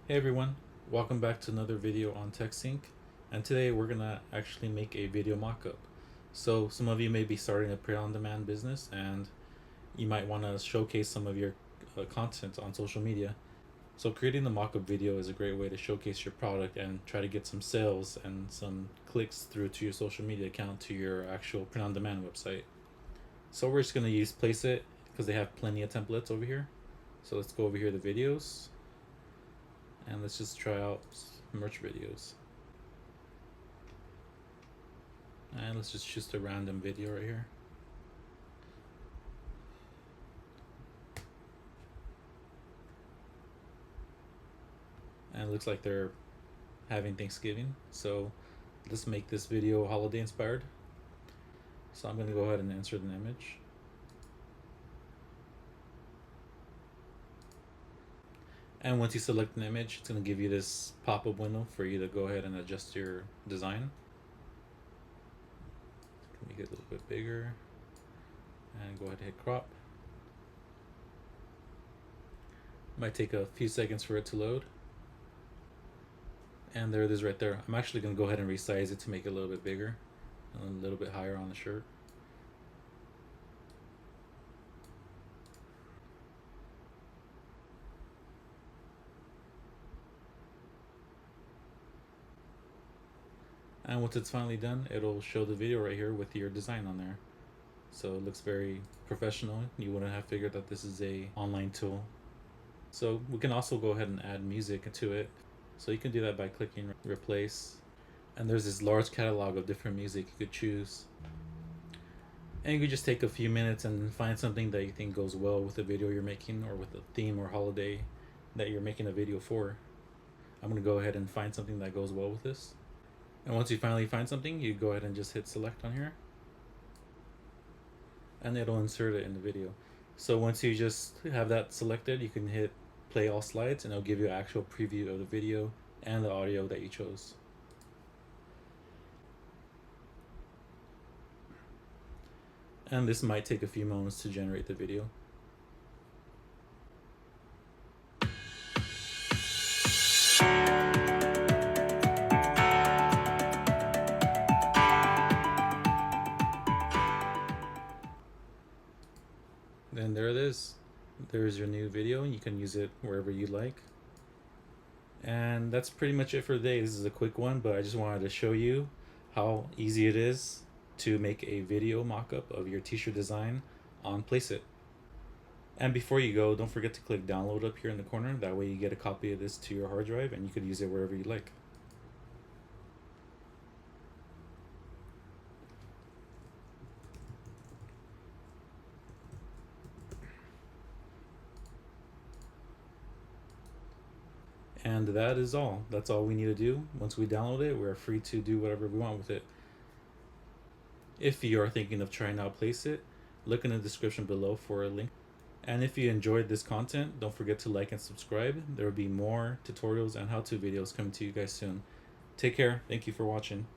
Hey everyone, welcome back to another video on TechSync, and today we're gonna actually make a video mock-up. So some of you may be starting a print-on-demand business and you might want to showcase some of your content on social media. So creating the mock-up video is a great way to showcase your product and try to get some sales and some clicks through to your social media account to your actual print-on-demand website. So we're just gonna use Placeit because they have plenty of templates over here. So let's go over here to videos. And let's just try out merch videos. And let's just choose a random video right here. And it looks like they're having Thanksgiving. So let's make this video holiday inspired. So I'm going to go ahead and insert an image. And once you select an image, it's going to give you this pop-up window for you to go ahead and adjust your design. Make it a little bit bigger and go ahead and hit crop. Might take a few seconds for it to load. And there it is right there. I'm actually going to go ahead and resize it to make it a little bit bigger and a little bit higher on the shirt. And once it's finally done, it'll show the video right here with your design on there. So it looks very professional. You wouldn't have figured that this is a online tool. So we can also go ahead and add music to it. So you can do that by clicking replace. And there's this large catalog of different music you could choose. And you could just take a few minutes and find something that you think goes well with the video you're making or with the theme or holiday that you're making a video for. I'm gonna go ahead and find something that goes well with this. And once you finally find something, you go ahead and just hit select on here. And it'll insert it in the video. So once you just have that selected, you can hit play all slides and it'll give you an actual preview of the video and the audio that you chose. And this might take a few moments to generate the video. And there it is. There's your new video. You can use it wherever you like. And that's pretty much it for today. This is a quick one, but I just wanted to show you how easy it is to make a video mock-up of your t-shirt design on Placeit. And before you go, don't forget to click download up here in the corner. That way you get a copy of this to your hard drive and you could use it wherever you like. And that is all. That's all we need to do. Once we download it, we're free to do whatever we want with it. If you are thinking of trying out Placeit, look in the description below for a link. And if you enjoyed this content, don't forget to like and subscribe. There will be more tutorials and how-to videos coming to you guys soon. Take care. Thank you for watching.